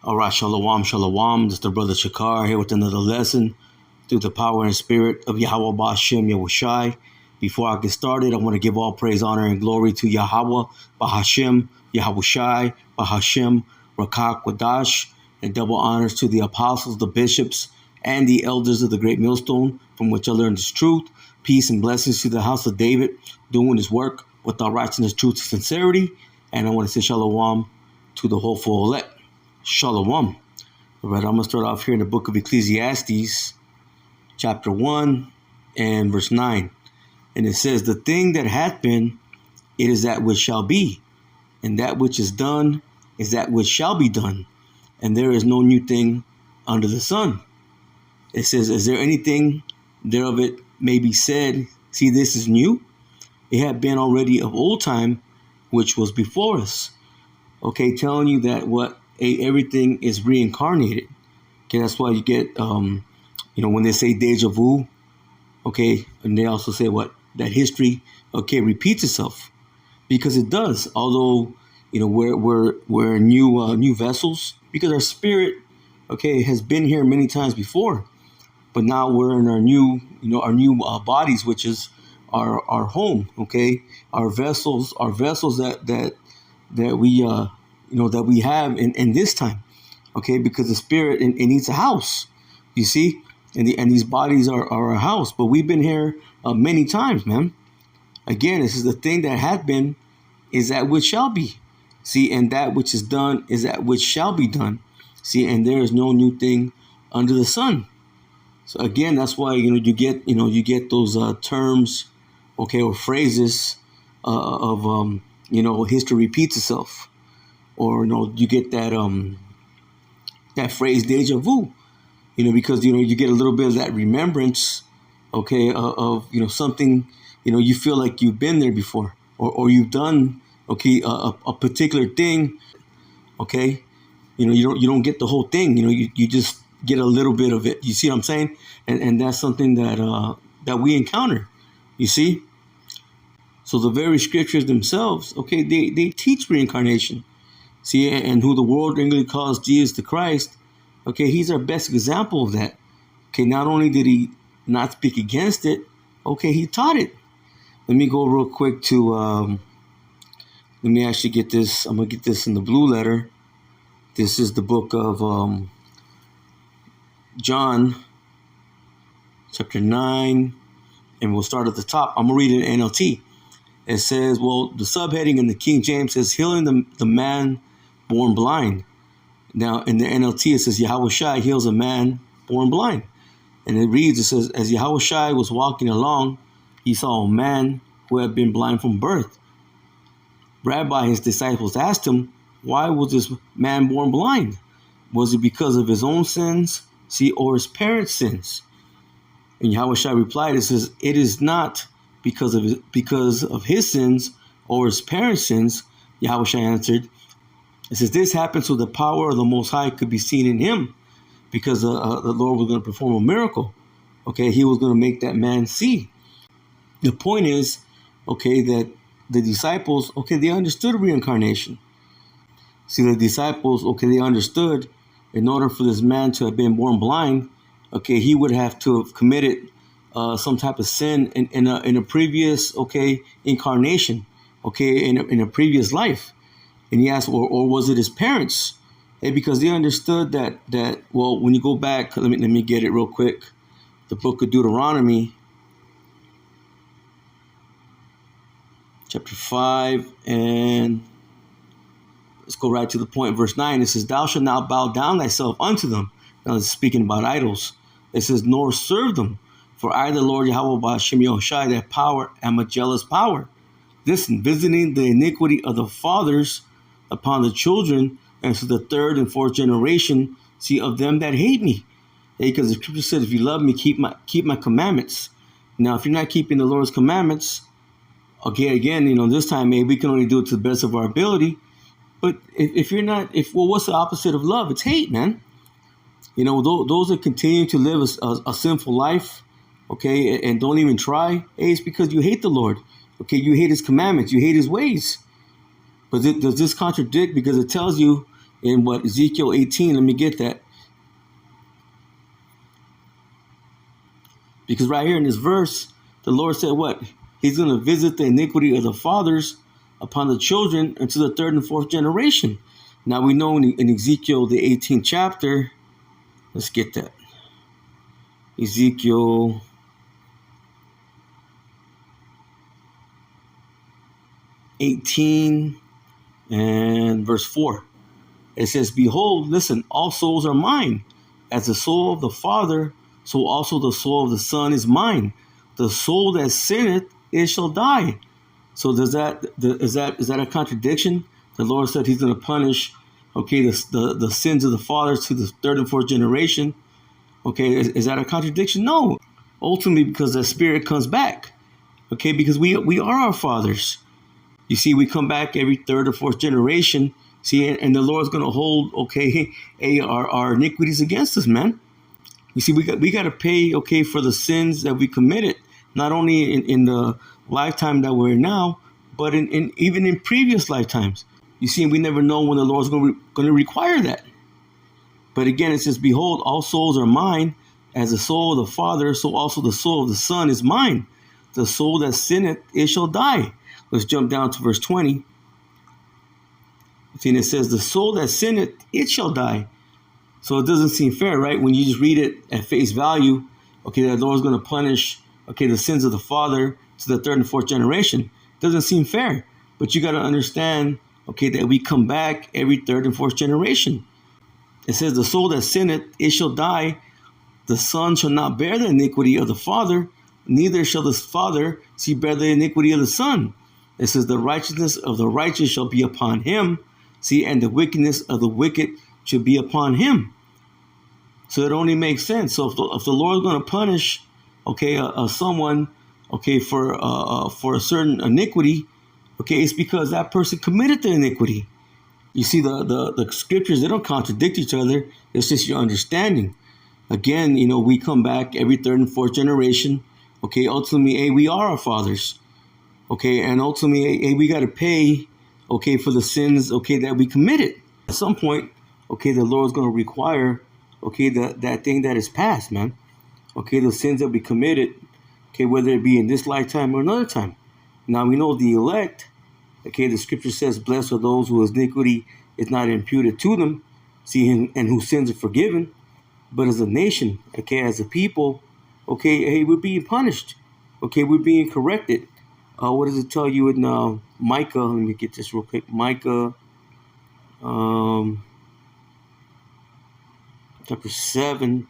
All right, shalom, shalom. This is the brother Shakar here with another lesson through the power and spirit of Yahweh Ba'Shem Yahushai. Before I get started, I want to give all praise, honor, and glory to Yahweh Ba'Hashem Yahushai Ba'Hashem Rakak Wadash, and double honors to the apostles, the bishops, and the elders of the great millstone, from which I learned this truth. Peace and blessings to the house of David, doing his work with all righteousness, truth, and sincerity. And I want to say shalom to the hopeful elect. Shalom. All right, I'm going to start off here in the book of Ecclesiastes, chapter 1 and verse 9. And it says, the thing that hath been, it is that which shall be. And that which is done is that which shall be done. And there is no new thing under the sun. It says, is there anything thereof it may be said, see, this is new? It had been already of old time, which was before us. Okay, telling you that everything is reincarnated. Okay, that's why you get, when they say deja vu, okay, and they also say that history, okay, repeats itself, because it does. Although, we're new vessels, because our spirit, okay, has been here many times before, but now we're in our new bodies, which is our home. Okay, our vessels that we that we have in this time, okay, because the spirit it needs a house, you see, and these bodies are a house. But we've been here many times, man. Again, this is the thing that had been is that which shall be, see, and that which is done is that which shall be done, see, and there is no new thing under the sun. So again, that's why you get those terms, okay, or phrases of history repeats itself. Or you get that phrase deja vu, because you get a little bit of that remembrance, okay, of something, you feel like you've been there before, or you've done, okay, a particular thing, okay, you don't get the whole thing, you just get a little bit of it. You see what I'm saying? And that's something that we encounter. You see. So the very scriptures themselves, okay, they teach reincarnation. See, and who the world English calls Jesus the Christ, okay, he's our best example of that. Okay, not only did he not speak against it, okay, he taught it. Let me go real quick to, let me actually get this. I'm going to get this in the blue letter. This is the book of John, chapter 9, and we'll start at the top. I'm going to read it in NLT. It says, the subheading in the King James says, healing the man born blind. Now, in the NLT, it says, Yahushai heals a man born blind. And it reads, it says, as Yahushai was walking along, he saw a man who had been blind from birth. Rabbi, his disciples asked him, why was this man born blind? Was it because of his own sins, see, or his parents' sins? And Yahushai replied, it says, it is not because of his sins or his parents' sins. Yahushua answered, it says, this happened so the power of the Most High could be seen in him, because the Lord was going to perform a miracle. Okay, he was going to make that man see. The point is, okay, that the disciples, okay, they understood reincarnation. See, the disciples, okay, they understood in order for this man to have been born blind, okay, he would have to have committed some type of sin in a previous, okay, incarnation, okay, in a previous life. And he asked, or was it his parents? Because they understood that when you go back, let me get it real quick. The book of Deuteronomy, chapter 5, and let's go right to the point. Verse 9, it says, thou shalt not bow down thyself unto them. Now it's speaking about idols. It says, nor serve them. For I, the Lord Yahweh Ba'Shem Yahushai, that power, am a jealous power. Listen, visiting the iniquity of the fathers upon the children, and to the third and fourth generation, see, of them that hate me. Because the scripture says, if you love me, keep my commandments. Now, if you're not keeping the Lord's commandments, okay, again, this time maybe we can only do it to the best of our ability. But if you're not, what's the opposite of love? It's hate, man. Those that continue to live a sinful life, okay, and don't even try, it's because you hate the Lord. Okay, you hate his commandments, you hate his ways. But does this contradict? Because it tells you, in what, Ezekiel 18. Let me get that. Because right here in this verse, the Lord said what? He's going to visit the iniquity of the fathers upon the children into the third and fourth generation. Now we know in Ezekiel, the 18th chapter, let's get that. Ezekiel 18 and verse 4. It says, behold, listen, all souls are mine. As the soul of the Father, so also the soul of the Son is mine. The soul that sinneth, it shall die. So is that a contradiction? The Lord said he's going to punish, the sins of the fathers to the third and fourth generation. Okay, is that a contradiction? No. Ultimately, because the Spirit comes back. Okay, because we are our fathers. You see, we come back every third or fourth generation. See, and the Lord's going to hold, our iniquities against us, man. You see, we got to pay, for the sins that we committed, not only in the lifetime that we're in now, but even in previous lifetimes. You see, we never know when the Lord's going to require that. But again, it says, behold, all souls are mine. As the soul of the Father, so also the soul of the Son is mine. The soul that sinneth, it shall die. Let's jump down to verse 20. See, and it says, the soul that sinneth, it shall die. So it doesn't seem fair, right? When you just read it at face value, the Lord's going to punish, the sins of the father to the third and fourth generation. It doesn't seem fair. But you got to understand, that we come back every third and fourth generation. It says, the soul that sinneth, it shall die. The son shall not bear the iniquity of the father, neither shall the father bear the iniquity of the son. It says, the righteousness of the righteous shall be upon him. See, and the wickedness of the wicked should be upon him. So it only makes sense. So if the Lord is going to punish, someone, for a certain iniquity, it's because that person committed the iniquity. You see, the scriptures, they don't contradict each other. It's just your understanding. Again, we come back every third and fourth generation. Ultimately, we are our fathers. And ultimately, we got to pay, for the sins, that we committed. At some point, the Lord's going to require, that thing that is past, man. The sins that we committed, whether it be in this lifetime or another time. Now, we know the elect, the scripture says, blessed are those whose iniquity is not imputed to them, see, and whose sins are forgiven. But as a nation, as a people, we're being punished. We're being corrected. What does it tell you in Micah? Let me get this real quick. Micah, chapter 7,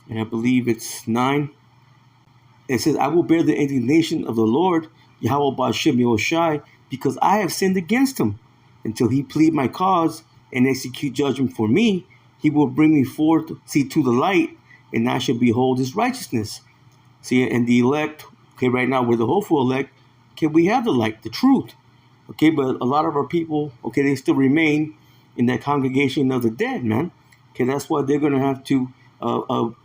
and I believe it's 9. It says, I will bear the indignation of the Lord, Yahweh Ba'ashem Yahushai, because I have sinned against him. Until he plead my cause and execute judgment for me, he will bring me forth, to the light, and I shall behold his righteousness. See, and the elect, right now we're the hopeful elect, we have the light, the truth. But a lot of our people, they still remain in that congregation of the dead, man. That's why they're going to have to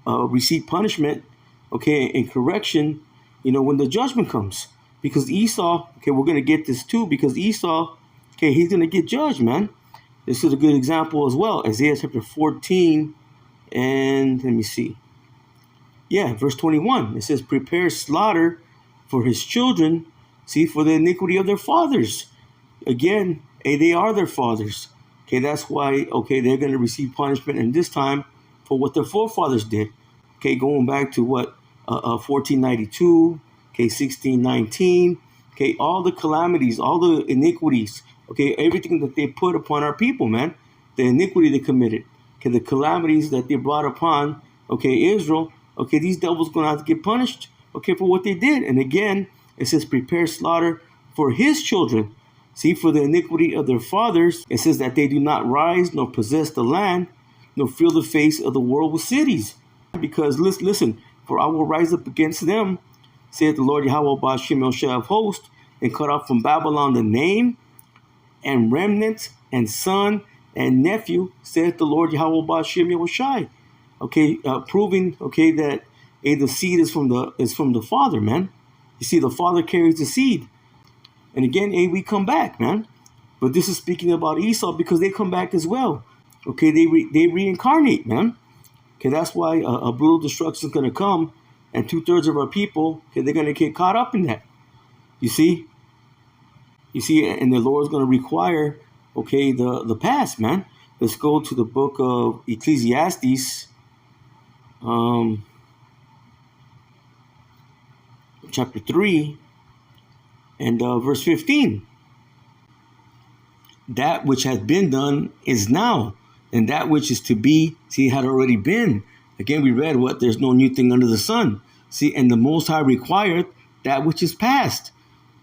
receive punishment, and correction, when the judgment comes. Because Esau, we're going to get this too, because Esau, he's going to get judged, man. This is a good example as well. Isaiah chapter 14, and let me see. Yeah, verse 21. It says, prepare slaughter for his children, for the iniquity of their fathers. Again, they are their fathers. That's why, they're going to receive punishment in this time for what their forefathers did. Going back to what, 1492, 1619, all the calamities, all the iniquities, everything that they put upon our people, man, the iniquity they committed, the calamities that they brought upon, Israel, these devils going to have to get punished, for what they did. And again, it says, prepare slaughter for his children, for the iniquity of their fathers. It says that they do not rise nor possess the land, nor fill the face of the world with cities. Because listen, for I will rise up against them, saith the Lord Yahweh Ba'ashem Yahushai of hosts, and cut off from Babylon the name, and remnant, and son, and nephew, saith the Lord Yahweh Ba'ashem Yahushai. Proving, that the seed is from the father, man. You see, the father carries the seed. And again, we come back, man. But this is speaking about Esau because they come back as well. Okay, they reincarnate, man. Okay, that's why a brutal destruction is going to come, and 2/3 of our people, okay, they're going to get caught up in that. You see, and the Lord's going to require, okay, the past, man. Let's go to the book of Ecclesiastes, chapter 3, and verse 15. That which has been done is now, and that which is to be, see, had already been. Again, we read what? There's no new thing under the sun. See, and the Most High required that which is past.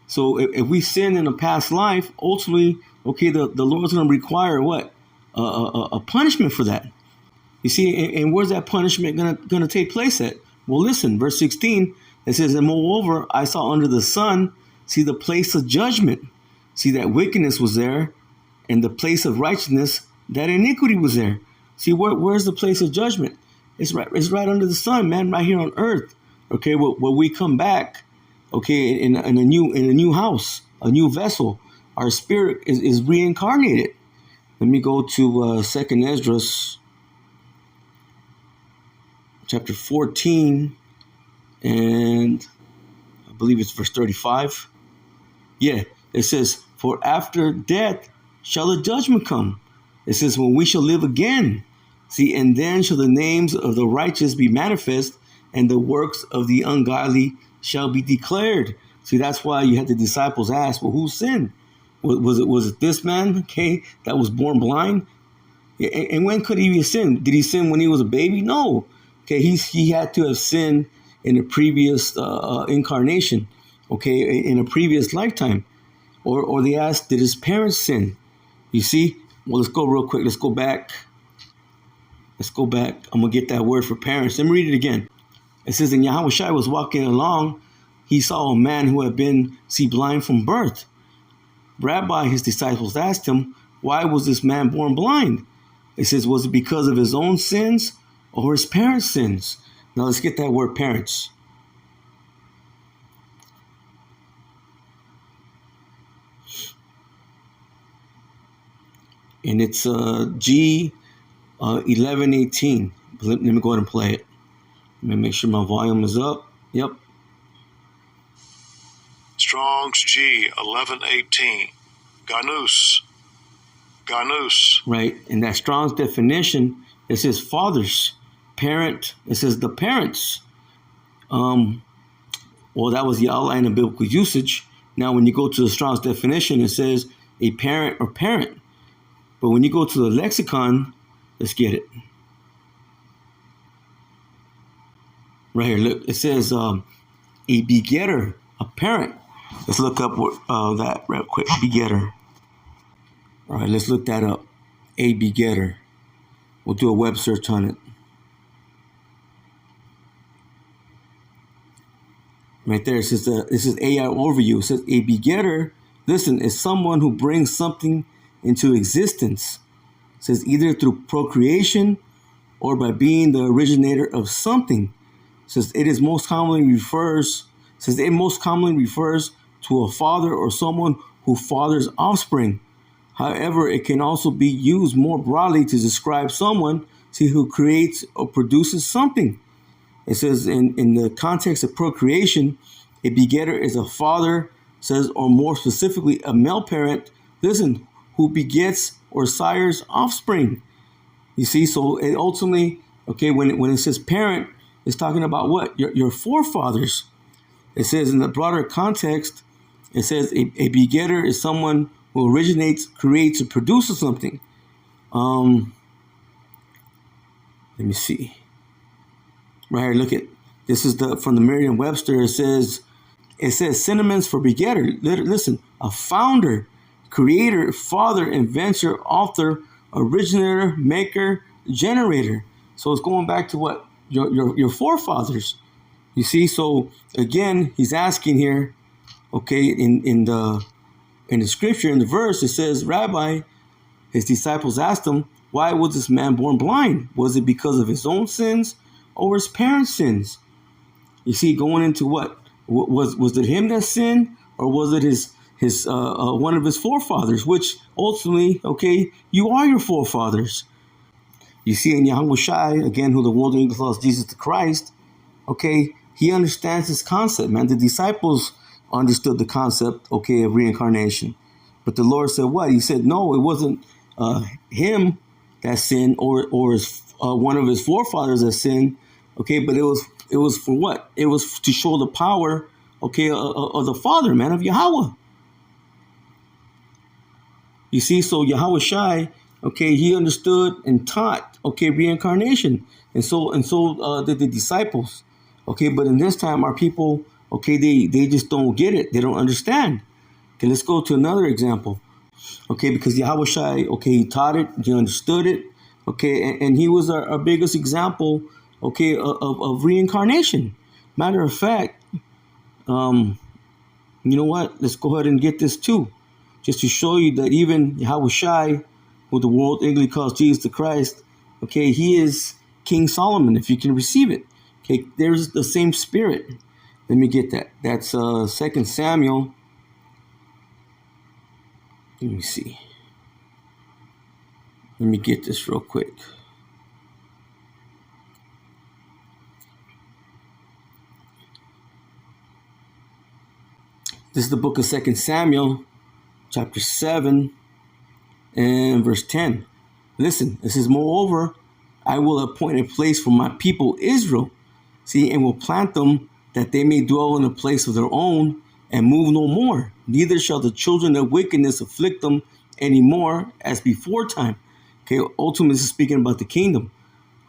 So if we sin in a past life, ultimately, okay, the Lord's going to require what? A punishment for that. You see, and where's that punishment going to take place at? Well, listen, verse 16, it says, and moreover, I saw under the sun, see, the place of judgment. See, that wickedness was there, and the place of righteousness, that iniquity was there. See, where's the place of judgment? It's right under the sun, man, right here on earth. Okay, where we come back, okay, in a new house, a new vessel. Our spirit is reincarnated. Let me go to 2nd Esdras, chapter 14, and I believe it's verse 35. Yeah, it says, for after death shall the judgment come. It says, when we shall live again. See, and then shall the names of the righteous be manifest, and the works of the ungodly shall be declared. See, that's why you had the disciples ask, well, who sinned? Was it this man, okay, that was born blind? And when could he have sinned? Did he sin when he was a baby? No. Okay, he had to have sinned in a previous incarnation, okay, in a previous lifetime. Or they asked, did his parents sin? You see? Well, let's go real quick. Let's go back. I'm going to get that word for parents. Let me read it again. It says, and Yahushua was walking along. He saw a man who had been, blind from birth. Rabbi, his disciples asked him, why was this man born blind? It says, was it because of his own sins or his parents' sins? Now let's get that word parents. And it's G 1118. Let me go ahead and play it. Let me make sure my volume is up. Yep. Strong's G 1118. Ganus. Right. And that Strong's definition, it says fathers, parent. It says the parents. Well, that was the outline of biblical usage. Now, when you go to the Strong's definition, it says a parent or parent. But when you go to the lexicon, let's get it. Right here, look, it says a begetter, a parent. Let's look up that real quick, begetter. All right, let's look that up. A begetter. We'll do a web search on it. Right there, it says this is AI overview. It says a begetter, listen, is someone who brings something into existence. It says either through procreation or by being the originator of something. It says it most commonly refers to a father or someone who fathers offspring. However, it can also be used more broadly to describe someone who creates or produces something. It says in the context of procreation, a begetter is a father, or more specifically, a male parent, who begets or sires offspring. You see, so it ultimately, okay, when it says parent, it's talking about what? Your forefathers. It says in the broader context, it says a begetter is someone who originates, creates, or produces something. Let me see. Right here, look at this is from the Merriam-Webster. It says synonyms for begetter. Listen, a founder, creator, father, inventor, author, originator, maker, generator. So it's going back to what your forefathers. You see, so again, he's asking here, okay, in the scripture, in the verse, it says, Rabbi, his disciples asked him, why was this man born blind? Was it because of his own sins or his parents' sins? You see, going into what? Was it him that sinned, or was it his one of his forefathers, which ultimately, okay, you are your forefathers. You see, in Yahweh Shai, again, who the world English calls Jesus the Christ, okay, he understands this concept, man. The disciples understood the concept, okay, of reincarnation. But the Lord said what? He said, no, it wasn't him that sinned or his, one of his forefathers that sinned, okay, but it was for what? It was to show the power, okay, of the Father, man, of Yahweh. You see, so Yahweh Shai, okay, he understood and taught, okay, reincarnation, and so did the disciples, okay. But in this time, our people, okay, they just don't get it. They don't understand. Okay, let's go to another example, okay, because Yahweh Shai, okay, he taught it, he understood it, okay, and he was our biggest example, okay, of reincarnation. Matter of fact, you know what? Let's go ahead and get this too, just to show you that even Yahweh Shai, who the world English calls Jesus the Christ, okay, he is King Solomon, if you can receive it. Okay, there's the same spirit. Let me get that. That's 2 Samuel. Let me see. Let me get this real quick. This is the book of 2 Samuel, chapter 7 and verse 10. Listen, it says, moreover, I will appoint a place for my people Israel, see, and will plant them that they may dwell in a place of their own and move no more. Neither shall the children of wickedness afflict them any more as before time. Okay, ultimately, this is speaking about the kingdom.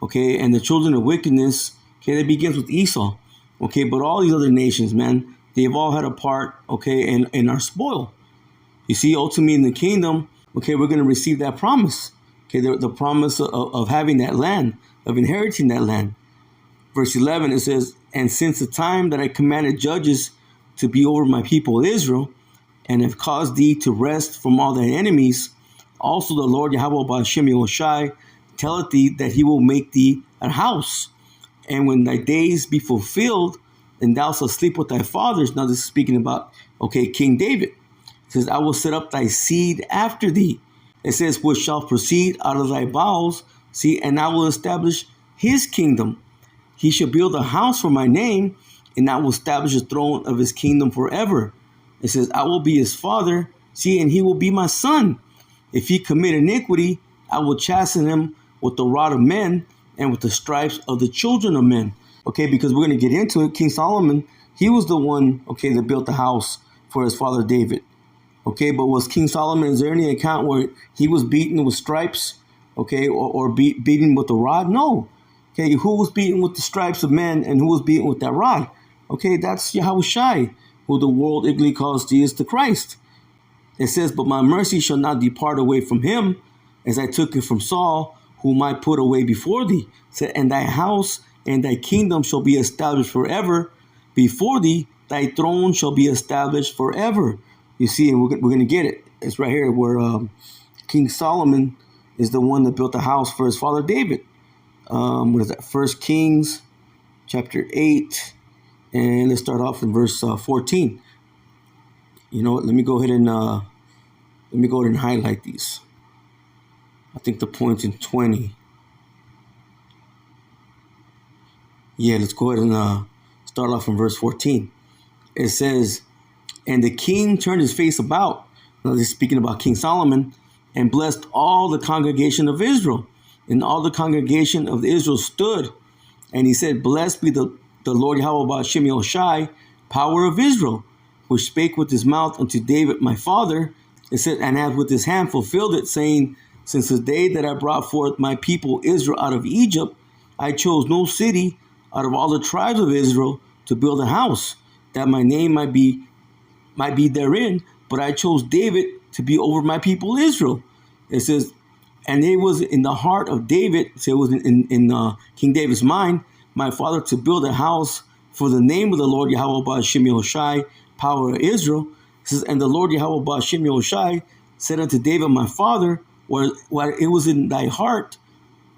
Okay, and the children of wickedness, okay, that begins with Esau. Okay, but all these other nations, man, they've all had a part, okay, in our spoil. You see, ultimately in the kingdom, okay, we're going to receive that promise. Okay, the promise of having that land, of inheriting that land. Verse 11, it says, and since the time that I commanded judges to be over my people Israel, and have caused thee to rest from all thy enemies, also the Lord Yahweh Ba'ashem Yahushai telleth thee that he will make thee a house. And when thy days be fulfilled, and thou shalt sleep with thy fathers. Now this is speaking about, okay, King David. It says, I will set up thy seed after thee. It says, which shall proceed out of thy bowels, see, and I will establish his kingdom. He shall build a house for my name, and I will establish the throne of his kingdom forever. It says, I will be his father, see, and he will be my son. If he commit iniquity, I will chasten him with the rod of men and with the stripes of the children of men. Okay, because we're going to get into it. King Solomon, he was the one, okay, that built the house for his father David. Okay, but was King Solomon, is there any account where he was beaten with stripes, okay, or beaten with the rod? No. Okay, who was beaten with the stripes of men and who was beaten with that rod? Okay, that's Yahweh Shai, who the world ignorantly calls Jesus the Christ. It says, but my mercy shall not depart away from him, as I took it from Saul, whom I put away before thee. It said, and thy house and thy kingdom shall be established forever. Before thee, thy throne shall be established forever. You see, and we're going to get it. It's right here where King Solomon is the one that built the house for his father David. What is that? 1 Kings chapter 8. And let's start off in verse 14. You know what? Let me go ahead and highlight these. I think the point's in 20. Yeah, let's go ahead and start off in verse 14. It says, and the king turned his face about, now this is speaking about King Solomon, and blessed all the congregation of Israel. And all the congregation of Israel stood, and he said, blessed be the Lord Yahweh Ba'ashem Yahushai, power of Israel, which spake with his mouth unto David my father. It said, and hath with his hand fulfilled it, saying, since the day that I brought forth my people Israel out of Egypt, I chose no city out of all the tribes of Israel to build a house, that my name might be therein, but I chose David to be over my people Israel. It says, and it was in the heart of David, so it was in King David's mind, my father, to build a house for the name of the Lord Yahweh Ba'ashem Yahushai, power of Israel. It says, and the Lord Yahweh Ba'ashem Yahushai said unto David my father, where it was in thy heart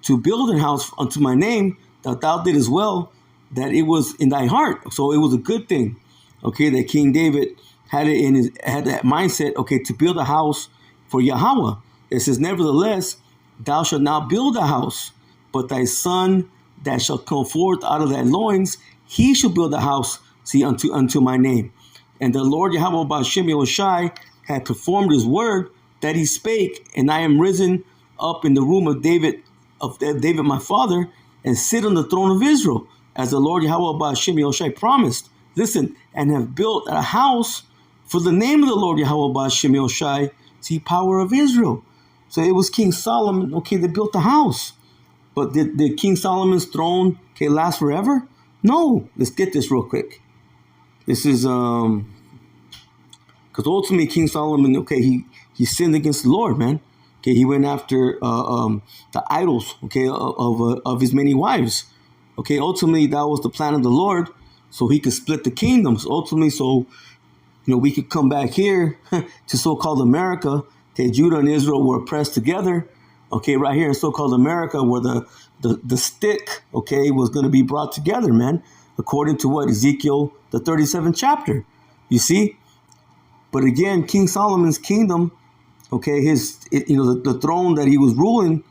to build a house unto my name, that thou did as well, that it was in thy heart. So it was a good thing, okay, that King David, had that mindset, okay, to build a house for Yahweh. It says, nevertheless, thou shalt not build a house, but thy son that shall come forth out of thy loins, he shall build a house, see, unto my name. And the Lord Yahweh Ba'ashem Yahushai had performed his word that he spake, and I am risen up in the room of David my father, and sit on the throne of Israel, as the Lord Yahweh Ba'ashem Yahushai promised. Listen, and have built a house for the name of the Lord Yahweh Ba'ashem Yahushai, see, power of Israel. So it was King Solomon, okay, that built the house. But did King Solomon's throne, okay, last forever? No. Let's get this real quick. This is because ultimately King Solomon, okay, he sinned against the Lord, man. Okay, he went after the idols, okay, of his many wives. Okay, ultimately that was the plan of the Lord, so he could split the kingdoms. Ultimately, so we could come back here to so-called America. Okay, Judah and Israel were oppressed together. Okay, right here in so-called America, where the stick, okay, was going to be brought together, man, according to what Ezekiel, the 37th chapter. You see, but again, King Solomon's kingdom, okay, the throne that he was ruling,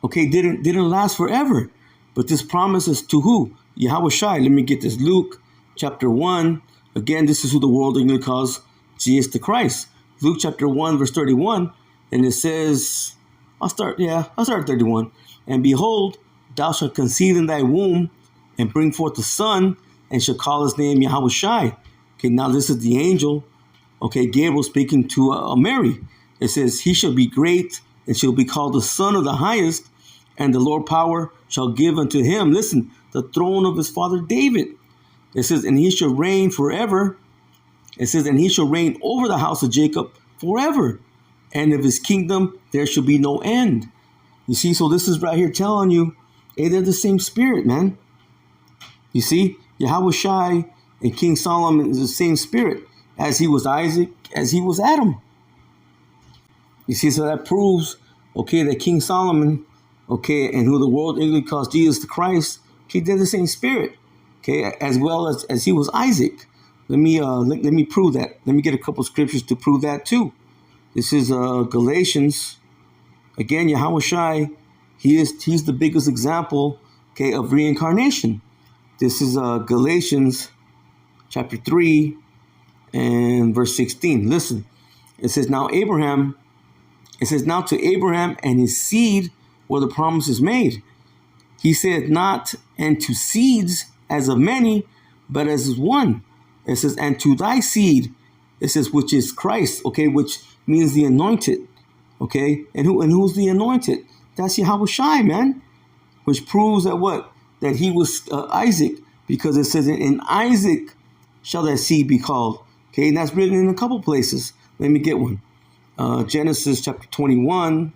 okay, didn't last forever. But this promise is to who? Yahweh Shai. Let me get this. Luke chapter 1. Again, this is who the world English calls Jesus the Christ. Luke chapter 1, verse 31. And it says, I'll start at 31. And behold, thou shalt conceive in thy womb and bring forth a son, and shall call his name Yahweh Shai. Okay, now this is the angel, okay, Gabriel speaking to Mary. It says, he shall be great and shall be called the Son of the Highest, and the Lord power shall give unto him, listen, the throne of his father David. It says, and he shall reign forever. It says, and he shall reign over the house of Jacob forever, and of his kingdom there shall be no end. You see, so this is right here telling you, hey, they're the same spirit, man. You see, Yahweh Shai and King Solomon is the same spirit, as he was Isaac, as he was Adam. You see, so that proves, okay, that King Solomon, okay, and who the world English calls Jesus the Christ, okay, they're the same spirit, okay, as well as he was Isaac. Let me prove that. Let me get a couple scriptures to prove that too. This is Galatians. Again, Yahweh Shai, he's the biggest example, okay, of reincarnation. This is Galatians chapter 3 and verse 16. Listen, it says, now to Abraham and his seed were the promises made. He said, not and to seeds as of many, but as one. It says, and to thy seed, it says, which is Christ, okay, which means the anointed, okay? And who's the anointed? That's Yahweh Shai, man, which proves that what? That he was Isaac, because it says, in Isaac shall that seed be called, okay? And that's written in a couple places. Let me get one. Genesis chapter 21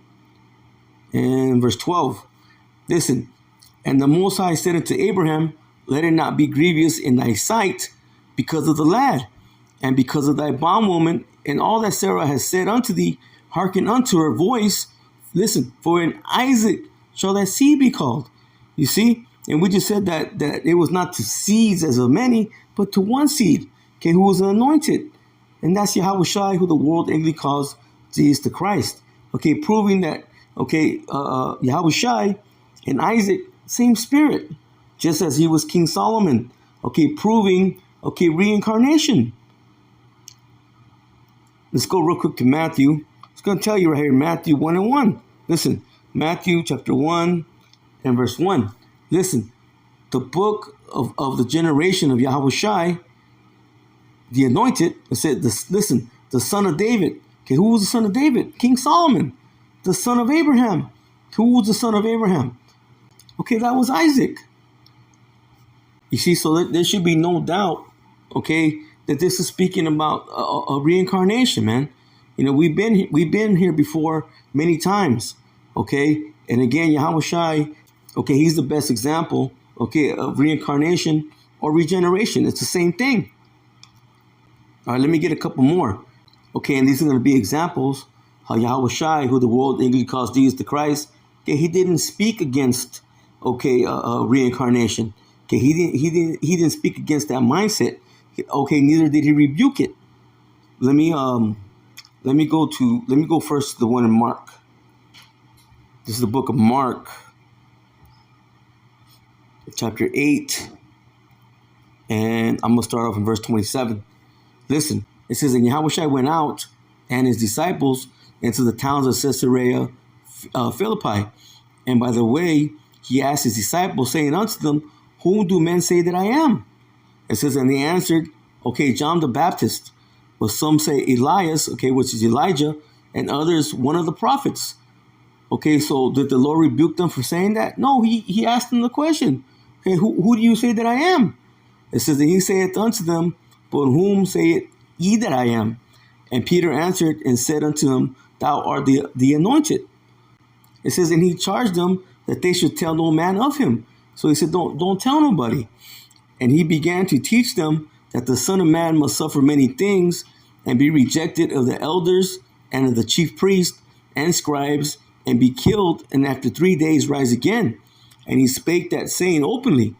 and verse 12. Listen, and the Most High said unto Abraham, let it not be grievous in thy sight because of the lad, and because of thy bondwoman, and all that Sarah has said unto thee, hearken unto her voice. Listen, for in Isaac shall that seed be called. You see, and we just said that it was not to seeds as of many, but to one seed, okay, who was anointed. And that's Yahweh Shai, who the world English calls Jesus the Christ. Okay, proving that, okay, Yahweh Shai and Isaac, same spirit, just as he was King Solomon. Okay, proving, okay, reincarnation. Let's go real quick to Matthew. It's going to tell you right here, Matthew 1 and 1. Listen, Matthew chapter 1 and verse 1. Listen, the book of the generation of Yahweh Shai, the anointed, it said, listen, the son of David. Okay, who was the son of David? King Solomon, the son of Abraham. Who was the son of Abraham? Okay, that was Isaac. You see, so there should be no doubt, okay, that this is speaking about a reincarnation, man. You know, we've been here before many times, okay? And again, Yahweh Shai, okay, he's the best example, okay, of reincarnation or regeneration. It's the same thing. All right, let me get a couple more. Okay, and these are going to be examples how Yahweh Shai, who the world English calls Jesus the Christ, okay, he didn't speak against, okay, reincarnation. Okay, he didn't speak against that mindset. Okay, neither did he rebuke it. let me go first to the one in Mark. This is the book of Mark, chapter 8, and I'm gonna start off in verse 27. Listen, it says, and Yahushua went out and his disciples into the towns of Caesarea Philippi, and by the way, he asked his disciples, saying unto them, whom do men say that I am? It says, and they answered, okay, John the Baptist, but some say Elias, okay, which is Elijah, and others one of the prophets. Okay, so did the Lord rebuke them for saying that? No, he asked them the question. Okay, who do you say that I am? It says, and he saith unto them, but whom saith ye that I am? And Peter answered and said unto him, thou art the anointed. It says, and he charged them that they should tell no man of him. So he said, don't tell nobody. And he began to teach them that the Son of Man must suffer many things and be rejected of the elders and of the chief priests and scribes and be killed, and after 3 days rise again. And he spake that saying openly.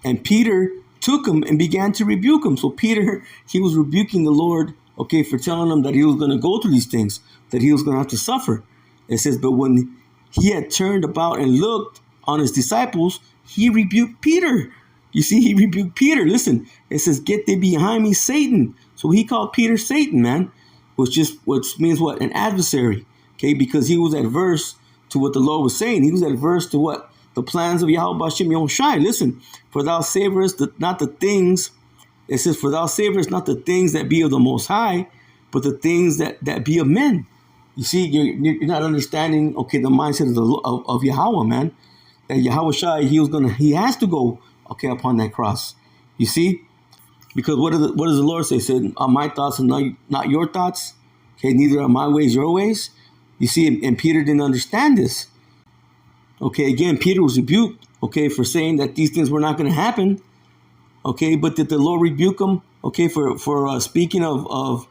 And Peter took him and began to rebuke him. So Peter, he was rebuking the Lord, okay, for telling him that he was going to go through these things, that he was going to have to suffer. It says, but when he had turned about and looked on his disciples, he rebuked Peter. You see, he rebuked Peter. Listen, it says, get thee behind me, Satan. So he called Peter Satan, man, which means what? An adversary. Okay, because he was adverse to what the Lord was saying. He was adverse to what? The plans of Yahweh Bashem Yahushai. Listen, for thou savorest not the things, it says, for thou savorest not the things that be of the Most High, but the things that be of men. You see, you're not understanding, okay, the mindset of Yahweh, man. That Yahushai, he has to go, okay, upon that cross. You see? Because what does the Lord say? He said, are my thoughts and not your thoughts? Okay, neither are my ways your ways. You see, and Peter didn't understand this. Okay, again, Peter was rebuked, okay, for saying that these things were not going to happen. Okay, but did the Lord rebuke him, okay, for speaking of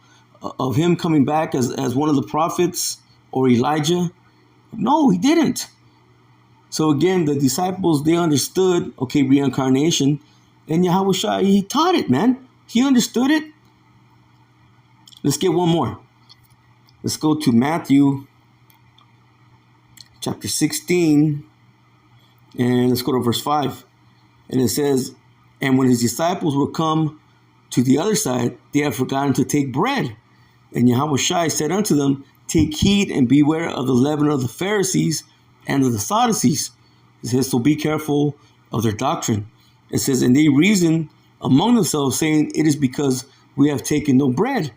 him coming back as one of the prophets or Elijah? No, he didn't. So again, the disciples, they understood, okay, reincarnation, and Yahushua, he taught it, man. He understood it. Let's get one more. Let's go to Matthew chapter 16, and let's go to verse 5. And it says, and when his disciples were come to the other side, they had forgotten to take bread. And Yahushua said unto them, take heed and beware of the leaven of the Pharisees and of the Sadducees. It says, so be careful of their doctrine. It says, and they reasoned among themselves, saying, it is because we have taken no bread.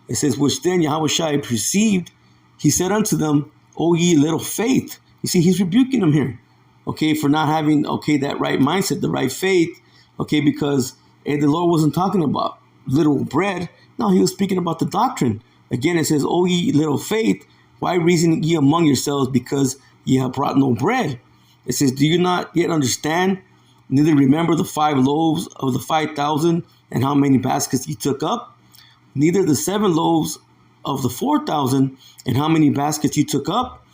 It says, which then Yahushua perceived, he said unto them, O ye little faith. You see, he's rebuking them here, okay, for not having, okay, that right mindset, the right faith, okay, because the Lord wasn't talking about little bread. No, he was speaking about the doctrine. Again, it says, O ye little faith, why reason ye among yourselves, because ye have brought no bread? It says, do you not yet understand, neither remember the 5 loaves of the 5,000 and how many baskets ye took up? Neither the 7 loaves of the 4,000 and how many baskets you took up?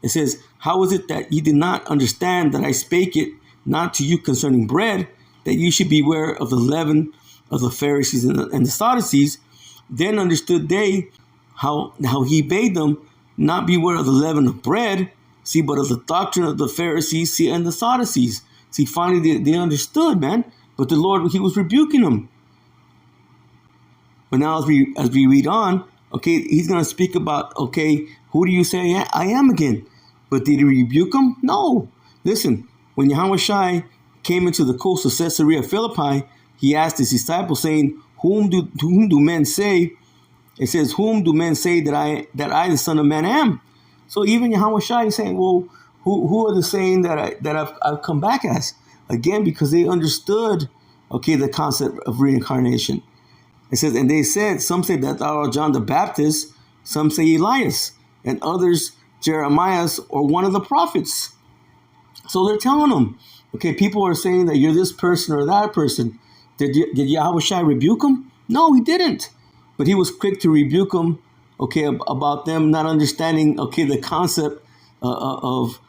It says, how is it that ye did not understand that I spake it not to you concerning bread, that you should beware of the leaven of the Pharisees and the Sadducees? Then understood they how he bade them not beware of the leaven of bread, see, but of the doctrine of the Pharisees, see, and the Sadducees. See, finally they understood, man. But the Lord, he was rebuking them. But now as we read on, okay, he's going to speak about, okay, who do you say I am again? But did he rebuke him? No. Listen, when Yahushua came into the coast of Caesarea Philippi, he asked his disciples, saying, whom do men say? It says, whom do men say that I, the Son of Man, am? So even Yahushua is saying, well, who are the saying that I've come back as? Again, because they understood, okay, the concept of reincarnation. It says, and they said, some say that thou art John the Baptist, some say Elias, and others Jeremiah or one of the prophets. So they're telling them, okay, people are saying that you're this person or that person. Did Yahushua rebuke them? No, he didn't. But he was quick to rebuke them, okay, about them not understanding, okay, the concept of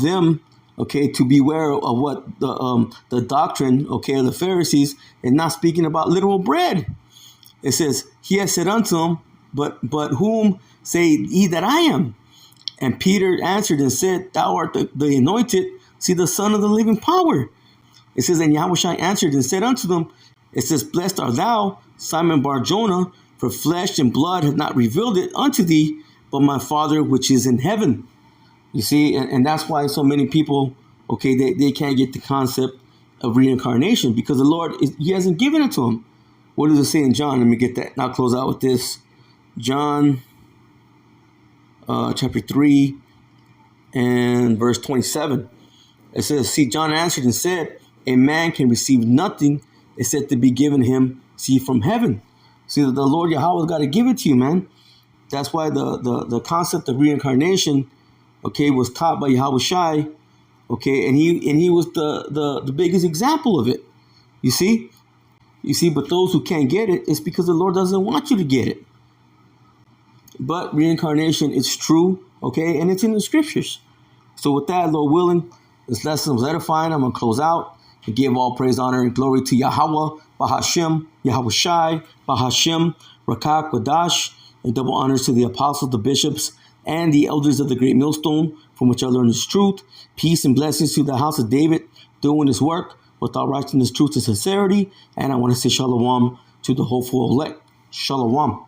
them, okay, to beware of what the doctrine, okay, of the Pharisees, and not speaking about literal bread. It says, he has said unto him, but whom say ye that I am? And Peter answered and said, thou art the anointed, see, the Son of the living power. It says, and Yahushua answered and said unto them, it says, blessed art thou, Simon Bar-Jonah, for flesh and blood hath not revealed it unto thee, but my Father which is in heaven. You see, and that's why so many people, okay, they can't get the concept of reincarnation, because the Lord, he hasn't given it to them. What does it say in John? Let me get that. And I'll close out with this. John chapter 3 and verse 27. It says, see, John answered and said, a man can receive nothing except to be given him, see, from heaven. See, the Lord Yahweh's got to give it to you, man. That's why the concept of reincarnation, okay, was taught by Yahushua, okay, and he was the biggest example of it. You see, but those who can't get it, it's because the Lord doesn't want you to get it. But reincarnation is true, okay, and it's in the scriptures. So with that, Lord willing, this lesson was edifying. I'm gonna close out and give all praise, honor, and glory to Yahweh, Bahashem, Yahushai, Bahashem, Rakak, Wadash, and double honors to the apostles, the bishops, and the elders of the great millstone, from which I learned this truth. Peace and blessings to the house of David, doing his work with all righteousness, truth, and sincerity. And I want to say shalom to the hopeful elect. Shalom.